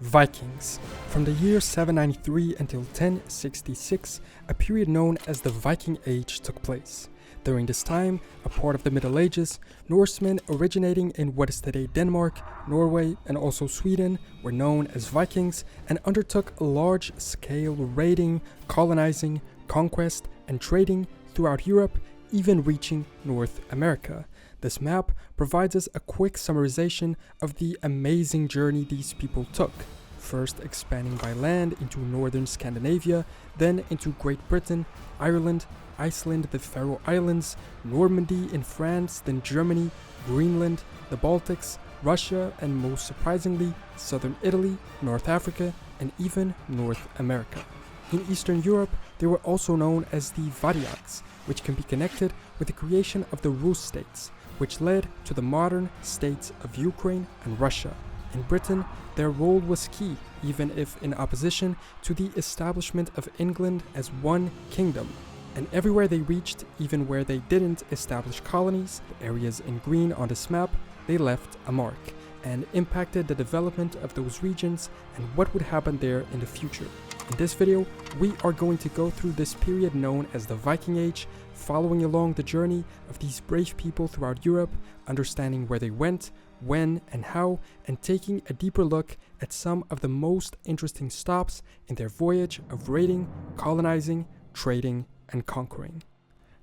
Vikings. From the year 793 until 1066, a period known as the Viking Age took place. During this time, a part of the Middle Ages, Norsemen originating in what is today Denmark, Norway, and also Sweden were known as Vikings and undertook large-scale raiding, colonizing, conquest, and trading throughout Europe, even reaching North America. This map provides us a quick summarization of the amazing journey these people took, first expanding by land into northern Scandinavia, then into Great Britain, Ireland, Iceland, the Faroe Islands, Normandy in France, then Germany, Greenland, the Baltics, Russia, and most surprisingly, southern Italy, North Africa, and even North America. In Eastern Europe, they were also known as the Varangians, which can be connected with the creation of the Rus states, which led to the modern states of Ukraine and Russia. In Britain, their role was key, even if in opposition to the establishment of England as one kingdom. And everywhere they reached, even where they didn't establish colonies, the areas in green on this map, they left a mark and impacted the development of those regions and what would happen there in the future. In this video, we are going to go through this period known as the Viking Age, following along the journey of these brave people throughout Europe, understanding where they went, when and how, and taking a deeper look at some of the most interesting stops in their voyage of raiding, colonizing, trading, and conquering.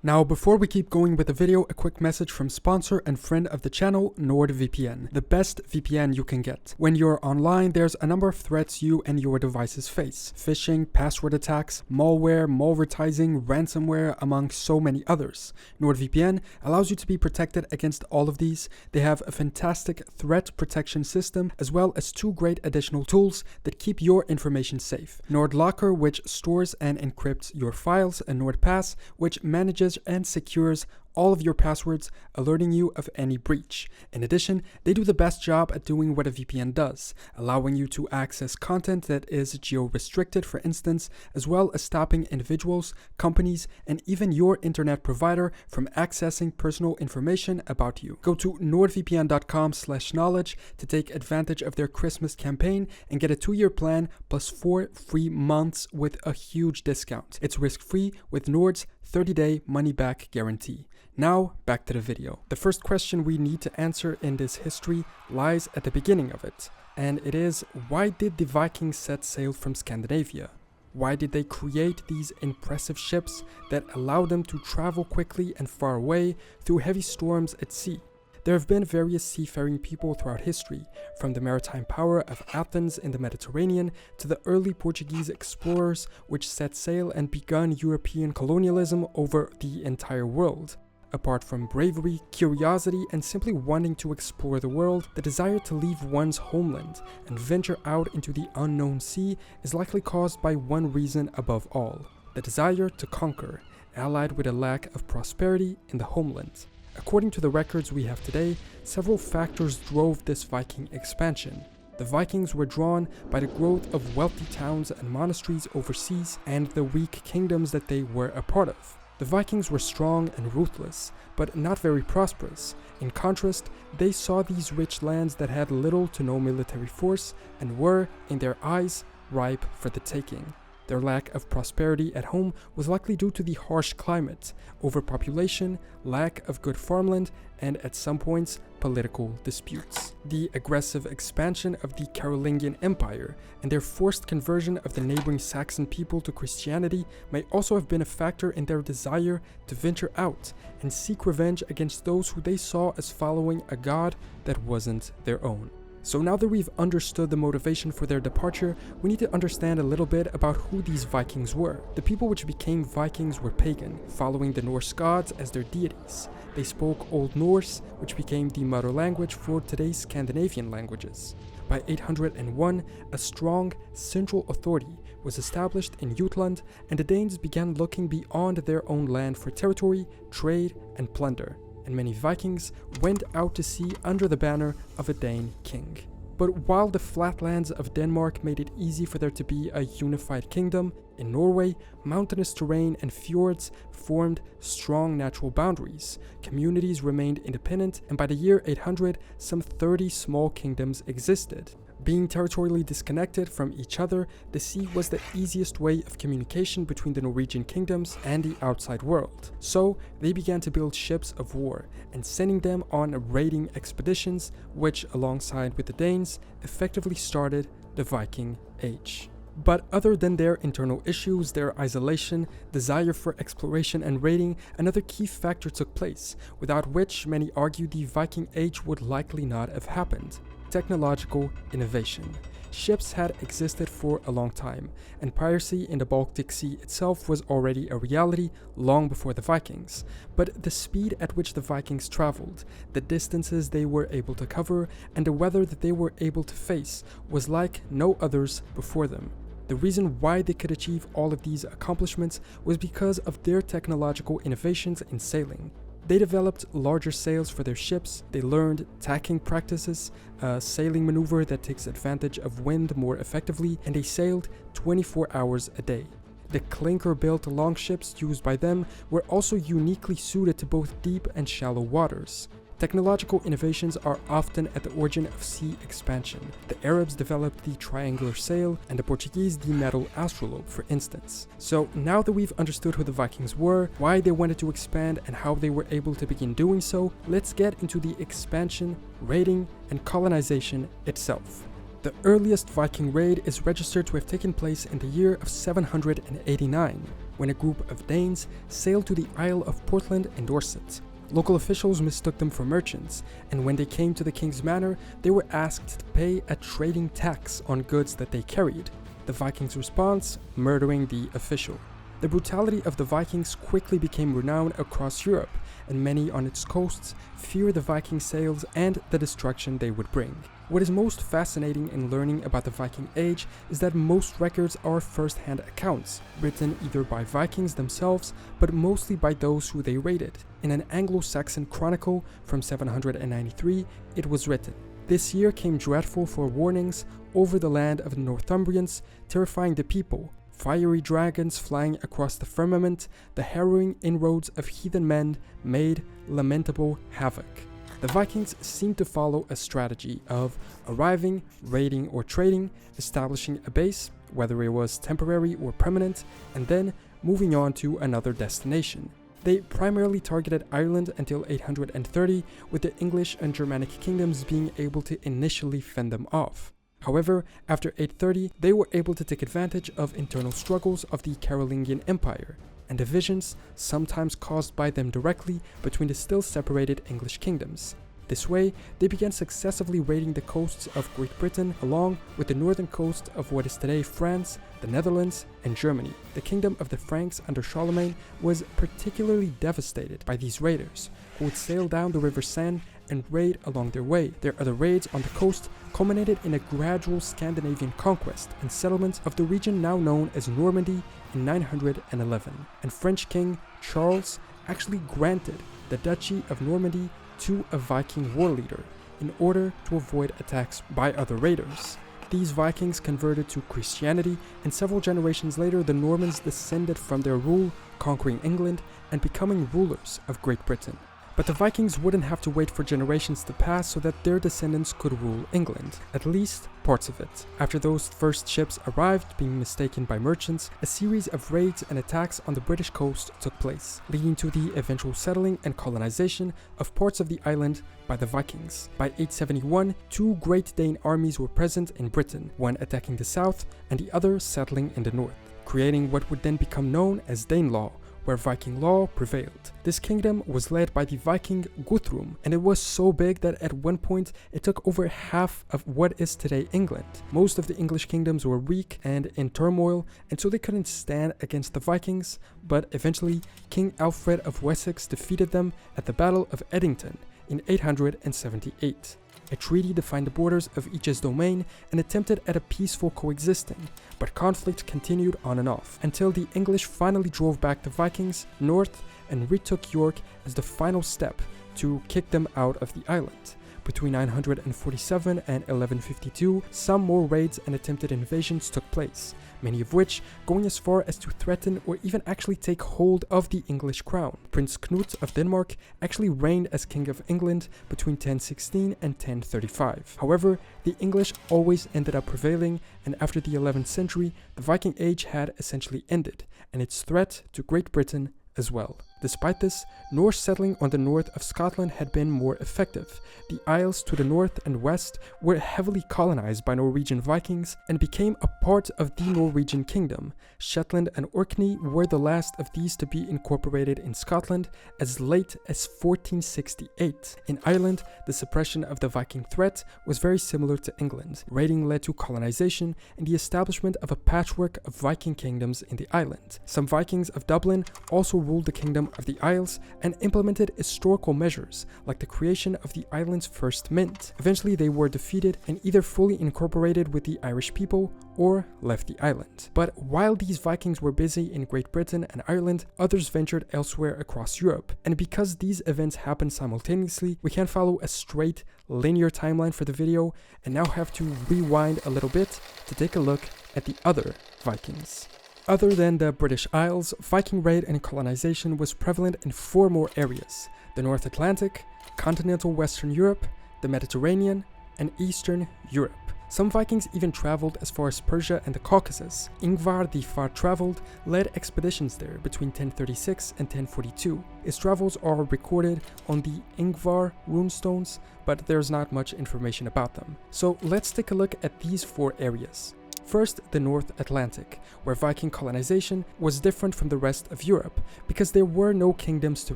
Now, before we keep going with the video, a quick message from sponsor and friend of the channel, NordVPN, the best VPN you can get. When you're online, there's a number of threats you and your devices face. Phishing, password attacks, malware, malvertising, ransomware, among so many others. NordVPN allows you to be protected against all of these. They have a fantastic threat protection system, as well as two great additional tools that keep your information safe. NordLocker, which stores and encrypts your files, and NordPass, which manages and secures all of your passwords, alerting you of any breach. In addition, they do the best job at doing what a VPN does, allowing you to access content that is geo-restricted, for instance, as well as stopping individuals, companies, and even your internet provider from accessing personal information about you. Go to nordvpn.com/knowledge to take advantage of their Christmas campaign and get a 2-year plan plus 4 free months with a huge discount. It's risk-free with Nord's 30-day money-back guarantee. Now, back to the video. The first question we need to answer in this history lies at the beginning of it, and it is, why did the Vikings set sail from Scandinavia? Why did they create these impressive ships that allow them to travel quickly and far away through heavy storms at sea? There have been various seafaring people throughout history, from the maritime power of Athens in the Mediterranean to the early Portuguese explorers which set sail and begun European colonialism over the entire world. Apart from bravery, curiosity, and simply wanting to explore the world, the desire to leave one's homeland and venture out into the unknown sea is likely caused by one reason above all: the desire to conquer, allied with a lack of prosperity in the homeland. According to the records we have today, several factors drove this Viking expansion. The Vikings were drawn by the growth of wealthy towns and monasteries overseas and the weak kingdoms that they were a part of. The Vikings were strong and ruthless, but not very prosperous. In contrast, they saw these rich lands that had little to no military force and were, in their eyes, ripe for the taking. Their lack of prosperity at home was likely due to the harsh climate, overpopulation, lack of good farmland, and at some points, political disputes. The aggressive expansion of the Carolingian Empire and their forced conversion of the neighboring Saxon people to Christianity may also have been a factor in their desire to venture out and seek revenge against those who they saw as following a god that wasn't their own. So now that we've understood the motivation for their departure, we need to understand a little bit about who these Vikings were. The people which became Vikings were pagan, following the Norse gods as their deities. They spoke Old Norse, which became the mother language for today's Scandinavian languages. By 801, a strong central authority was established in Jutland, and the Danes began looking beyond their own land for territory, trade, and plunder. And many Vikings went out to sea under the banner of a Dane king. But while the flatlands of Denmark made it easy for there to be a unified kingdom, in Norway, mountainous terrain and fjords formed strong natural boundaries. Communities remained independent, and by the year 800, some 30 small kingdoms existed. Being territorially disconnected from each other, the sea was the easiest way of communication between the Norwegian kingdoms and the outside world. So they began to build ships of war and sending them on raiding expeditions, which alongside with the Danes effectively started the Viking Age. But other than their internal issues, their isolation, desire for exploration and raiding, another key factor took place, without which many argue the Viking Age would likely not have happened: technological innovation. Ships had existed for a long time, and piracy in the Baltic Sea itself was already a reality long before the Vikings. But the speed at which the Vikings traveled, the distances they were able to cover, and the weather that they were able to face was like no others before them. The reason why they could achieve all of these accomplishments was because of their technological innovations in sailing. They developed larger sails for their ships, they learned tacking practices, a sailing maneuver that takes advantage of wind more effectively, and they sailed 24 hours a day. The clinker-built longships used by them were also uniquely suited to both deep and shallow waters. Technological innovations are often at the origin of sea expansion. The Arabs developed the triangular sail and the Portuguese the metal astrolabe, for instance. So now that we've understood who the Vikings were, why they wanted to expand and how they were able to begin doing so, let's get into the expansion, raiding, and colonization itself. The earliest Viking raid is registered to have taken place in the year of 789, when a group of Danes sailed to the Isle of Portland in Dorset. Local officials mistook them for merchants, and when they came to the king's manor, they were asked to pay a trading tax on goods that they carried. The Vikings' response: murdering the official. The brutality of the Vikings quickly became renowned across Europe, and many on its coasts feared the Viking sails and the destruction they would bring. What is most fascinating in learning about the Viking Age is that most records are first-hand accounts, written either by Vikings themselves, but mostly by those who they raided. In an Anglo-Saxon chronicle from 793, it was written, "This year came dreadful forewarnings over the land of the Northumbrians, terrifying the people, fiery dragons flying across the firmament, the harrowing inroads of heathen men made lamentable havoc." The Vikings seemed to follow a strategy of arriving, raiding or trading, establishing a base, whether it was temporary or permanent, and then moving on to another destination. They primarily targeted Ireland until 830, with the English and Germanic kingdoms being able to initially fend them off. However, after 830, they were able to take advantage of internal struggles of the Carolingian Empire, and divisions, sometimes caused by them directly, between the still separated English kingdoms. This way, they began successively raiding the coasts of Great Britain along with the northern coast of what is today France, the Netherlands, and Germany. The kingdom of the Franks under Charlemagne was particularly devastated by these raiders, who would sail down the River Seine and raid along their way. Their other raids on the coast culminated in a gradual Scandinavian conquest and settlement of the region now known as Normandy in 911, and French King Charles actually granted the Duchy of Normandy to a Viking war leader in order to avoid attacks by other raiders. These Vikings converted to Christianity, and several generations later the Normans descended from their rule, conquering England and becoming rulers of Great Britain. But the Vikings wouldn't have to wait for generations to pass so that their descendants could rule England, at least parts of it. After those first ships arrived, being mistaken by merchants, a series of raids and attacks on the British coast took place, leading to the eventual settling and colonization of parts of the island by the Vikings. By 871, two Great Dane armies were present in Britain, one attacking the south and the other settling in the north, creating what would then become known as Danelaw, where Viking law prevailed. This kingdom was led by the Viking Guthrum, and it was so big that at one point it took over half of what is today England. Most of the English kingdoms were weak and in turmoil, and so they couldn't stand against the Vikings, but eventually King Alfred of Wessex defeated them at the Battle of Edington in 878. A treaty defined the borders of each's domain and attempted at a peaceful coexisting, but conflict continued on and off, until the English finally drove back the Vikings north and retook York as the final step to kick them out of the island. Between 947 and 1152, some more raids and attempted invasions took place, many of which going as far as to threaten or even actually take hold of the English crown. Prince Knut of Denmark actually reigned as King of England between 1016 and 1035. However, the English always ended up prevailing, and after the 11th century, the Viking Age had essentially ended, and its threat to Great Britain as well. Despite this, Norse settling on the north of Scotland had been more effective. The Isles to the north and west were heavily colonized by Norwegian Vikings and became a part of the Norwegian kingdom. Shetland and Orkney were the last of these to be incorporated in Scotland as late as 1468. In Ireland, the suppression of the Viking threat was very similar to England. Raiding led to colonization and the establishment of a patchwork of Viking kingdoms in the island. Some Vikings of Dublin also ruled the kingdom of the Isles and implemented historical measures like the creation of the island's first mint. Eventually they were defeated and either fully incorporated with the Irish people or left the island. But while these Vikings were busy in Great Britain and Ireland, others ventured elsewhere across Europe. And because these events happened simultaneously, we can't follow a straight linear timeline for the video and now have to rewind a little bit to take a look at the other Vikings. Other than the British Isles, Viking raid and colonization was prevalent in 4 more areas: the North Atlantic, continental Western Europe, the Mediterranean, and Eastern Europe. Some Vikings even traveled as far as Persia and the Caucasus. Ingvar the Far-Traveled led expeditions there between 1036 and 1042. His travels are recorded on the Ingvar runestones, but there's not much information about them. So let's take a look at these 4 areas. First, the North Atlantic, where Viking colonization was different from the rest of Europe, because there were no kingdoms to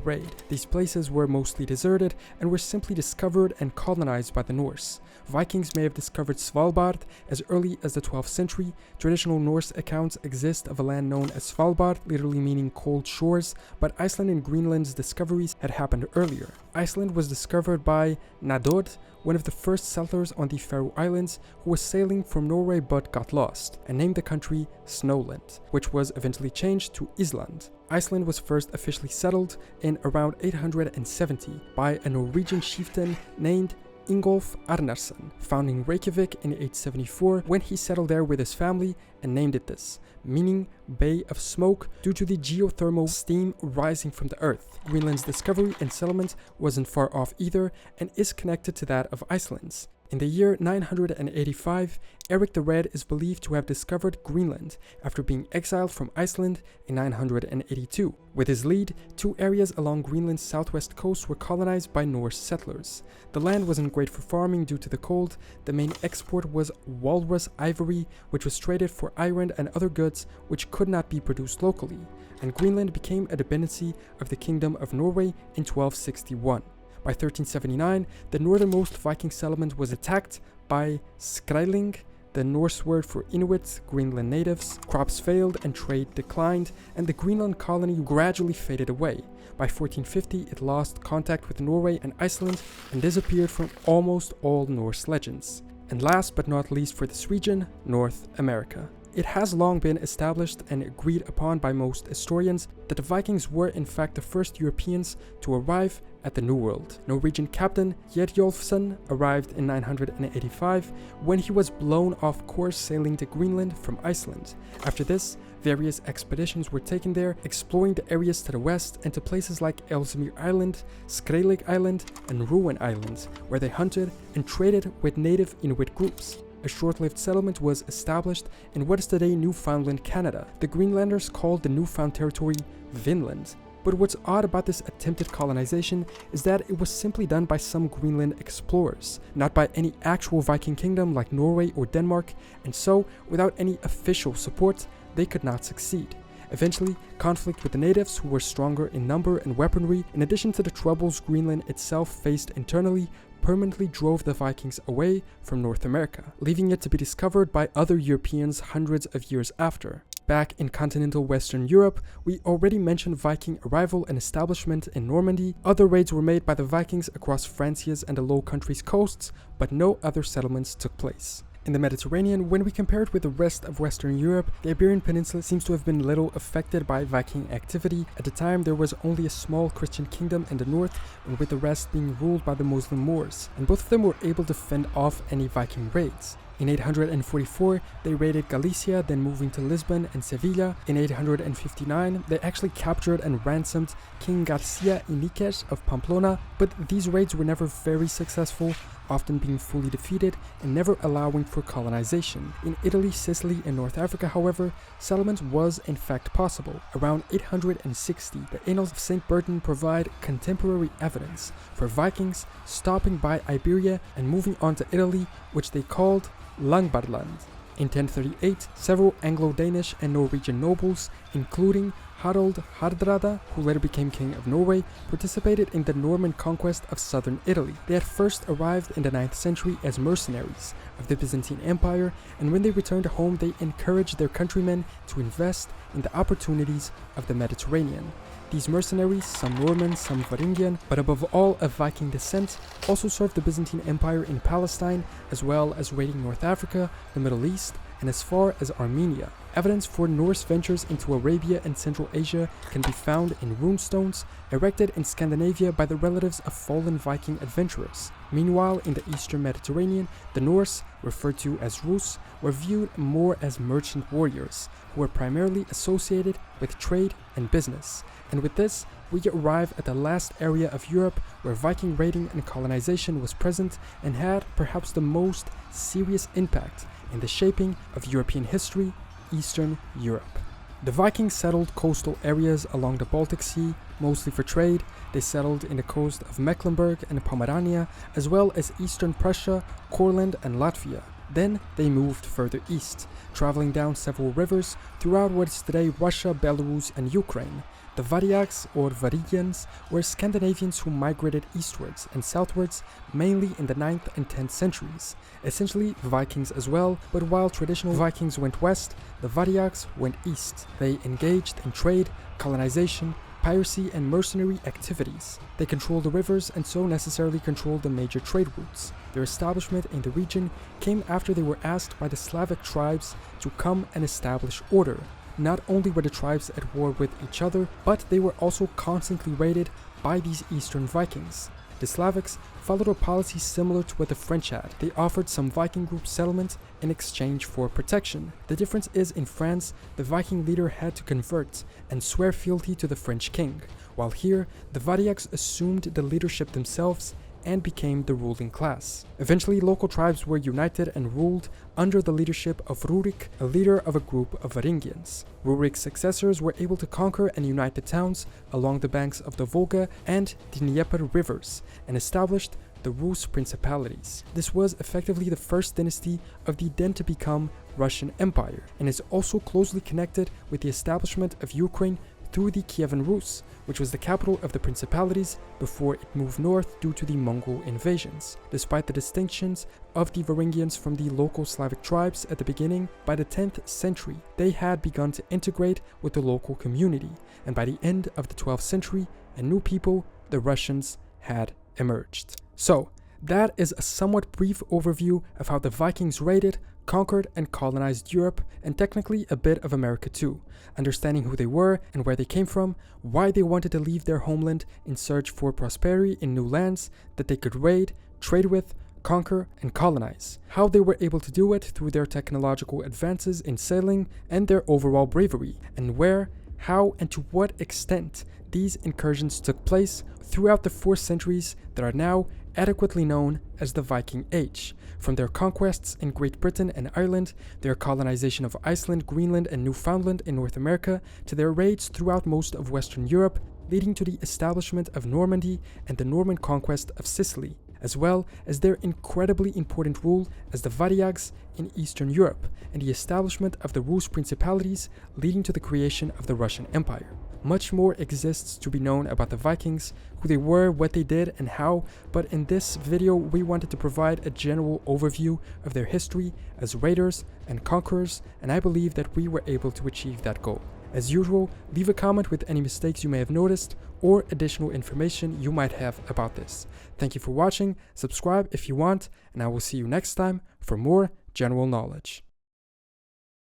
raid. These places were mostly deserted and were simply discovered and colonized by the Norse. Vikings may have discovered Svalbard as early as the 12th century. Traditional Norse accounts exist of a land known as Svalbard, literally meaning cold shores, but Iceland and Greenland's discoveries had happened earlier. Iceland was discovered by Nadod, one of the first settlers on the Faroe Islands, who was sailing from Norway but got lost, and named the country Snowland, which was eventually changed to Iceland. Iceland was first officially settled in around 870 by a Norwegian chieftain named Ingolf Arnarsson, founding Reykjavik in 874 when he settled there with his family and named it this, meaning Bay of Smoke due to the geothermal steam rising from the earth. Greenland's discovery and settlement wasn't far off either and is connected to that of Iceland's. In the year 985, Eric the Red is believed to have discovered Greenland after being exiled from Iceland in 982. With his lead, 2 areas along Greenland's southwest coast were colonized by Norse settlers. The land wasn't great for farming due to the cold. The main export was walrus ivory, which was traded for iron and other goods which could not be produced locally, and Greenland became a dependency of the Kingdom of Norway in 1261. By 1379, the northernmost Viking settlement was attacked by Skrælling, the Norse word for Inuit, Greenland natives. Crops failed and trade declined, and the Greenland colony gradually faded away. By 1450, it lost contact with Norway and Iceland and disappeared from almost all Norse legends. And last but not least for this region, North America. It has long been established and agreed upon by most historians that the Vikings were in fact the first Europeans to arrive at the New World. Norwegian captain Hjertjolfsson arrived in 985 when he was blown off course sailing to Greenland from Iceland. After this, various expeditions were taken there, exploring the areas to the west and to places like Ellesmere Island, Skrælling Island, and Ruin Island, where they hunted and traded with native Inuit groups. A short-lived settlement was established in what is today Newfoundland, Canada. The Greenlanders called the newfound territory Vinland. But what's odd about this attempted colonization is that it was simply done by some Greenland explorers, not by any actual Viking kingdom like Norway or Denmark, and so, without any official support, they could not succeed. Eventually, conflict with the natives, who were stronger in number and weaponry, in addition to the troubles Greenland itself faced internally, permanently drove the Vikings away from North America, leaving it to be discovered by other Europeans hundreds of years after. Back in continental Western Europe, we already mentioned Viking arrival and establishment in Normandy. Other raids were made by the Vikings across France's and the Low Countries coasts, but no other settlements took place. In the Mediterranean, when we compare it with the rest of Western Europe, the Iberian Peninsula seems to have been little affected by Viking activity. At the time, there was only a small Christian kingdom in the north, with the rest being ruled by the Muslim Moors, and both of them were able to fend off any Viking raids. In 844, they raided Galicia, then moving to Lisbon and Sevilla. In 859, they actually captured and ransomed King Garcia Iniques of Pamplona, but these raids were never very successful, often being fully defeated and never allowing for colonization. In Italy, Sicily, and North Africa, however, settlement was in fact possible. Around 860, the Annals of St. Bertin provide contemporary evidence for Vikings stopping by Iberia and moving on to Italy, which they called Langbarland. In 1038, several Anglo-Danish and Norwegian nobles, including Harald Hardrada, who later became king of Norway, participated in the Norman conquest of southern Italy. They had first arrived in the 9th century as mercenaries of the Byzantine Empire, and when they returned home, they encouraged their countrymen to invest in the opportunities of the Mediterranean. These mercenaries, some Norman, some Varangian, but above all of Viking descent, also served the Byzantine Empire in Palestine, as well as raiding North Africa, the Middle East, and as far as Armenia. Evidence for Norse ventures into Arabia and Central Asia can be found in runestones erected in Scandinavia by the relatives of fallen Viking adventurers. Meanwhile, in the eastern Mediterranean, the Norse, referred to as Rus, were viewed more as merchant warriors, who were primarily associated with trade and business. And with this, we arrive at the last area of Europe where Viking raiding and colonization was present and had perhaps the most serious impact in the shaping of European history: Eastern Europe. The Vikings settled coastal areas along the Baltic Sea, mostly for trade. They settled in the coast of Mecklenburg and Pomerania, as well as eastern Prussia, Courland, and Latvia. Then they moved further east, traveling down several rivers throughout what is today Russia, Belarus, and Ukraine. The Varyaks, or Varangians, were Scandinavians who migrated eastwards and southwards, mainly in the 9th and 10th centuries. Essentially Vikings as well, but while traditional Vikings went west, the Varyaks went east. They engaged in trade, colonization, piracy, and mercenary activities. They controlled the rivers and so necessarily controlled the major trade routes. Their establishment in the region came after they were asked by the Slavic tribes to come and establish order. Not only were the tribes at war with each other, but they were also constantly raided by these Eastern Vikings. The Slavics followed a policy similar to what the French had. They offered some Viking group settlement in exchange for protection. The difference is, in France, the Viking leader had to convert and swear fealty to the French king, while here, the Varyaks assumed the leadership themselves and became the ruling class. Eventually, local tribes were united and ruled under the leadership of Rurik, a leader of a group of Varangians. Rurik's successors were able to conquer and unite the towns along the banks of the Volga and the Dnieper rivers and established the Rus principalities. This was effectively the first dynasty of the then to become Russian Empire, and is also closely connected with the establishment of Ukraine through the Kievan Rus, which was the capital of the principalities before it moved north due to the Mongol invasions. Despite the distinctions of the Varangians from the local Slavic tribes at the beginning, by the 10th century, they had begun to integrate with the local community, and by the end of the 12th century, a new people, the Russians, had emerged. So, that is a somewhat brief overview of how the Vikings raided, conquered, and colonized Europe, and technically a bit of America too, understanding who they were and where they came from, why they wanted to leave their homeland in search for prosperity in new lands that they could raid, trade with, conquer, and colonize, how they were able to do it through their technological advances in sailing and their overall bravery, and where, how, and to what extent these incursions took place throughout the 4 centuries that are now adequately known as the Viking Age, from their conquests in Great Britain and Ireland, their colonization of Iceland, Greenland, and Newfoundland in North America, to their raids throughout most of Western Europe, leading to the establishment of Normandy and the Norman conquest of Sicily, as well as their incredibly important role as the Varyaks in Eastern Europe, and the establishment of the Rus principalities, leading to the creation of the Russian Empire. Much more exists to be known about the Vikings, who they were, what they did, and how, but in this video we wanted to provide a general overview of their history as raiders and conquerors, and I believe that we were able to achieve that goal. As usual, leave a comment with any mistakes you may have noticed or additional information you might have about this. Thank you for watching, subscribe if you want, and I will see you next time for more general knowledge.